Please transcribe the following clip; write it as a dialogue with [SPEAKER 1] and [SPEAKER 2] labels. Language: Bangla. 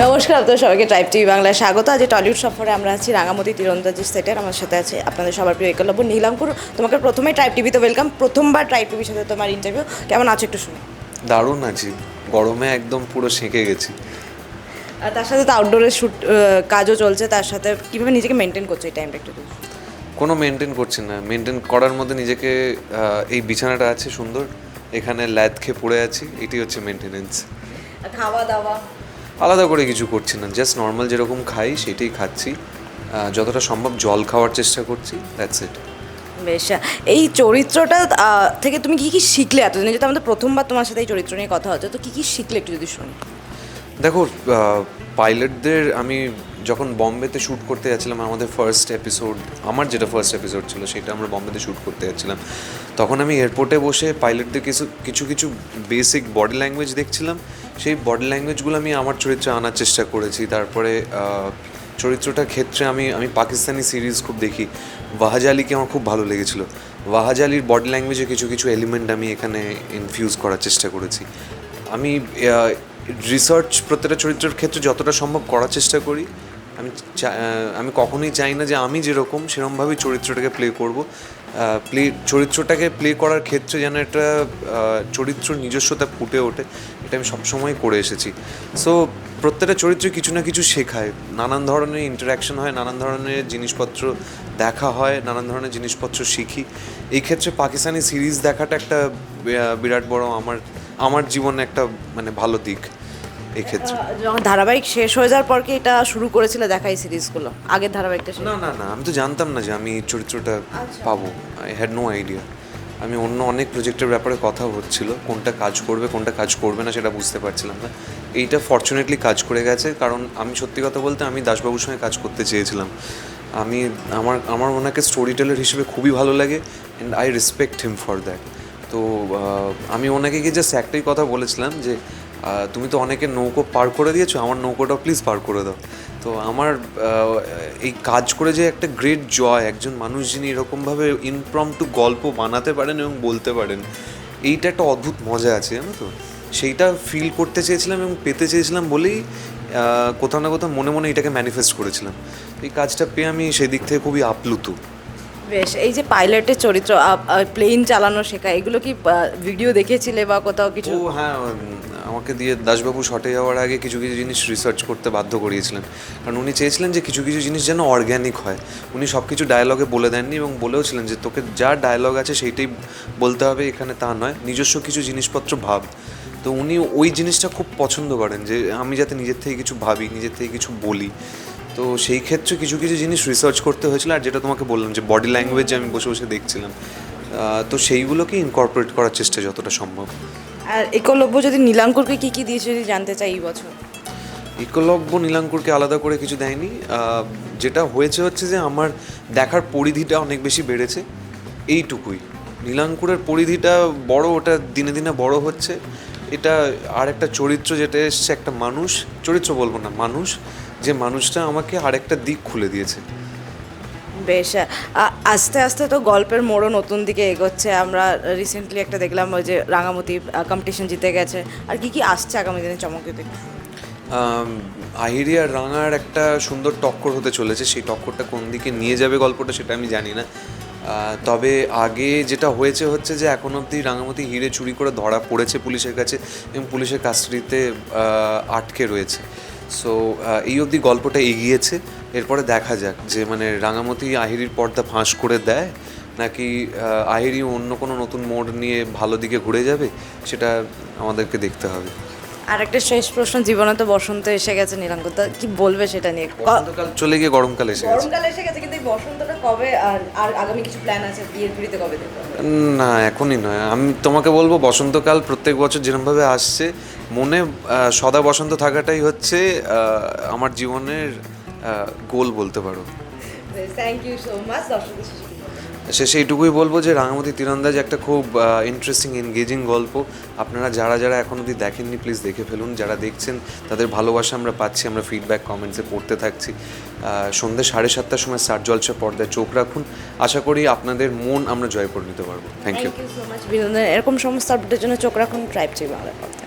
[SPEAKER 1] নমস্কার, আপনাদের সবাইকে ট্রাইব টিভি বাংলায় স্বাগত। আজ টলিউড সফরে আমরা আছি রাঙামাটি তীরন্দাজি সেটের। আমার সাথে আছে আপনাদের সবার প্রিয় একলব্য নীলাঙ্কুর। তোমাকে প্রথমে ট্রাইব টিভিতে ওয়েলকাম, প্রথমবার ট্রাইব টিভির সাথে তোমার ইন্টারভিউ। কেমন আছো একটু শুনি।
[SPEAKER 2] দারুণ আছি, গরমে একদম পুরো সেঁকে গেছি।
[SPEAKER 1] আর তার সাথে তো আউটডোরের শ্যুট কাজও চলছে, তার সাথে কীভাবে নিজেকে মেনটেন করছো এই টাইমটা একটু?
[SPEAKER 2] কোনো মেনটেন করছি না, মেনটেন করার মধ্যে নিজেকে এই বিছানাটা আছে সুন্দর, এখানে ল্যাদ খেয়ে পড়ে আছি, এটি হচ্ছে মেনটেনেন্স।
[SPEAKER 1] খাওয়া দাওয়া
[SPEAKER 2] আলাদা করে কিছু করছি না, জাস্ট নর্মাল যেরকম খাই সেটাই খাচ্ছি, যতটা সম্ভব জল খাওয়ার চেষ্টা করছি, দ্যাটস ইট।
[SPEAKER 1] বেশ, এই চরিত্রটা থেকে তুমি কী কী শিখলে এতদিনে? যেহেতু আমাদের প্রথমবার তোমার সাথে এই চরিত্র নিয়ে কথা হচ্ছে, তো কী কী শিখলে একটু যদি শুনি।
[SPEAKER 2] দেখো, পাইলটদের আমি যখন বম্বেতে শ্যুট করতে যাচ্ছিলাম, আমাদের ফার্স্ট এপিসোড, আমার যেটা ফার্স্ট এপিসোড ছিল সেটা আমরা বম্বেতে শ্যুট করতে যাচ্ছিলাম, তখন আমি এয়ারপোর্টে বসে পাইলটদের কিছু কিছু বেসিক বডি ল্যাঙ্গুয়েজ দেখছিলাম। সেই বডি ল্যাঙ্গুয়েজগুলো আমি আমার চরিত্রে আনার চেষ্টা করেছি। তারপরে চরিত্রটার ক্ষেত্রে আমি পাকিস্তানি সিরিজ খুব দেখি, ওয়াহাজালিকে আমার খুব ভালো লেগেছিলো। ওয়াহাজালির বডি ল্যাঙ্গুয়েজে কিছু কিছু এলিমেন্ট আমি এখানে ইনফিউজ করার চেষ্টা করেছি। আমি রিসার্চ প্রত্যেকটা চরিত্রের ক্ষেত্রে যতটা সম্ভব করার চেষ্টা করি। আমি কখনোই চাই না যে আমি যেরকম সেরকমভাবেই চরিত্রটাকে প্লে করব। চরিত্রটাকে প্লে করার ক্ষেত্রে যেন একটা চরিত্র নিজস্বতা ফুটে ওঠে, এটা আমি সবসময় করে এসেছি। সো প্রত্যেকটা চরিত্রে কিছু না কিছু শেখায়, নানান ধরনের ইন্টারাকশন হয়, নানান ধরনের জিনিসপত্র দেখা হয়, নানান ধরনের জিনিসপত্র শিখি। এই ক্ষেত্রে পাকিস্তানি সিরিজ দেখাটা একটা বিরাট বড় আমার জীবনে একটা মানে ভালো দিক এই ক্ষেত্রে।
[SPEAKER 1] যখন ধারাবাহিক শেষ হয়ে যাওয়ার পর কি এটা শুরু করেছিলে দেখা এই সিরিজগুলো? আগের ধারাবাহিকটা শেষ?
[SPEAKER 2] না না না, আমি তো জানতাম না যে আমি এই চরিত্রটা পাবো। I had no idea. আমি অন্য অনেক প্রজেক্টের ব্যাপারে কথা হচ্ছিল, কোনটা কাজ করবে কোনটা কাজ করবে না সেটা বুঝতে পারছিলাম না। এইটা ফর্চুনেটলি কাজ করে গেছে, কারণ আমি সত্যি কথা বলতে আমি দাসবাবুর সঙ্গে কাজ করতে চেয়েছিলাম। আমার ওনাকে স্টোরি টেলার হিসেবে খুবই ভালো লাগে, and I respect him for that. তো আমি ওনাকে গিয়ে জাস্ট একটাই কথা বলেছিলাম যে তুমি তো অনেকে নৌকো পার করে দিয়েছো, আমার নৌকোটা প্লিজ পার করে দাও। তো আমার এই কাজ করে যে একটা গ্রেট জয়, একজন মানুষ যিনি এরকমভাবে ইনপ্রম্পটু গল্প বানাতে পারেন এবং বলতে পারেন, এইটা একটা অদ্ভুত মজা আছে, জানো তো। সেইটা ফিল করতে চেয়েছিলাম এবং পেতে চেয়েছিলাম বলেই কোথাও না কোথাও মনে মনে এটাকে ম্যানিফেস্ট করেছিলাম। এই কাজটা পেয়ে আমি সেই দিক থেকে খুবই আপ্লুত।
[SPEAKER 1] বেশ, এই যে পাইলটের চরিত্র, প্লেন চালানো শেখা, এগুলো কি ভিডিও দেখেছিলে বা কোথাও কিছু?
[SPEAKER 2] ও হ্যাঁ, আমাকে দিয়ে দাসবাবু শটে যাওয়ার আগে কিছু কিছু জিনিস রিসার্চ করতে বাধ্য করিয়েছিলেন, কারণ উনি চেয়েছিলেন যে কিছু কিছু জিনিস যেন অর্গ্যানিক হয়। উনি সব কিছু ডায়লগে বলে দেননি এবং বলেওছিলেন যে তোকে যা ডায়লগ আছে সেইটাই বলতে হবে, এখানে তা নয়, নিজস্ব কিছু জিনিসপত্র ভাব। তো উনি ওই জিনিসটা খুব পছন্দ করেন যে আমি যাতে নিজের থেকে কিছু ভাবি, নিজের থেকে কিছু বলি। তো সেই ক্ষেত্রে কিছু কিছু জিনিস রিসার্চ করতে হয়েছিল। আর যেটা তোমাকে বললাম যে বডি ল্যাঙ্গুয়েজ আমি বসে বসে দেখছিলাম, তো সেইগুলোকে ইনকর্পোরেট করার চেষ্টা যতটা সম্ভব।
[SPEAKER 1] আর একলব্য যদি নীলাঙ্কুরকে কী কী দিয়েছে যদি জানতে চাই এই বছর?
[SPEAKER 2] একলব্য নীলাঙ্কুরকে আলাদা করে কিছু দেয়নি। যেটা হয়েছে হচ্ছে যে আমার দেখার পরিধিটা অনেক বেশি বেড়েছে, এইটুকুই। নীলাঙ্কুরের পরিধিটা বড়, ওটা দিনে দিনে বড় হচ্ছে। এটা আর একটা চরিত্র যেটা এসছে, একটা মানুষ, চরিত্র বলবো না, মানুষ, যে মানুষটা আমাকে আরেকটা দিক খুলে দিয়েছে।
[SPEAKER 1] বেশ, আস্তে আস্তে তো গল্পের মোড়ও নতুন দিকে এগোচ্ছে। আমরা রিসেন্টলি একটা দেখলাম ওই যে রাঙামতি কম্পিটিশন জিতে গেছে। আর কি কি আসছে আগামী দিনে চমকে?
[SPEAKER 2] আহিরি আর রাঙার একটা সুন্দর টক্কর হতে চলেছে। সেই টক্করটা কোন দিকে নিয়ে যাবে গল্পটা সেটা আমি জানি না। তবে আগে যেটা হচ্ছে যে এখন অবধি রাঙামতি হিরে চুরি করে ধরা পড়েছে পুলিশের কাছে এবং পুলিশের কাস্টাডিতে আটকে রয়েছে। সো এই অবধি গল্পটা এগিয়েছে। এরপরে দেখা যাক যে মানে রাঙামতি আহিরির পর্দা ফাঁস করে দেয়, নাকি আহিরি অন্য কোনো নতুন মোড় নিয়ে ভালো দিকে ঘুরে যাবে, সেটা আমাদেরকে দেখতে হবে।
[SPEAKER 1] আর একটা শেষ প্রশ্ন, জীবনে তো বসন্ত এসে গেছে নীলাঙ্কুর, তা কি বলবে সেটা নিয়ে?
[SPEAKER 2] বসন্তকাল চলে গিয়ে গরমকাল এসে গেছে।
[SPEAKER 1] গরমকাল এসে গেছে, কিন্তু এই বসন্তটা কবে? আর আগামী কিছু প্ল্যান আছে বিয়ের পিড়িতে কবে দেখতে হবে?
[SPEAKER 2] না, এখনই নয়। আমি তোমাকে বলবো বসন্তকাল প্রত্যেক বছর যেরকমভাবে আসছে, মনে সদা বসন্ত থাকাটাই হচ্ছে আমার জীবনের গোল বলতে পারো।
[SPEAKER 1] Thank you so much. দর্শকদের
[SPEAKER 2] শেষে এইটুকুই বলবো যে রাঙামাটি তীরন্দাজ একটা খুব ইন্টারেস্টিং এনগেজিং গল্প। আপনারা যারা যারা এখন অবধি দেখেননি প্লিজ দেখে ফেলুন। যারা দেখছেন তাদের ভালোবাসা আমরা পাচ্ছি, আমরা ফিডব্যাক কমেন্টসে পড়তে থাকছি। সন্ধ্যে 7:30টার সময় স্টার জলসা পর্দায় চোখ রাখুন। আশা করি আপনাদের মন আমরা জয় করে নিতে পারবো। Thank you
[SPEAKER 1] so much. বিনোদনের এরকম সমস্ত আপডেটের জন্য চোখ রাখুন ট্রাইব টিভি বাংলার পর্দায়।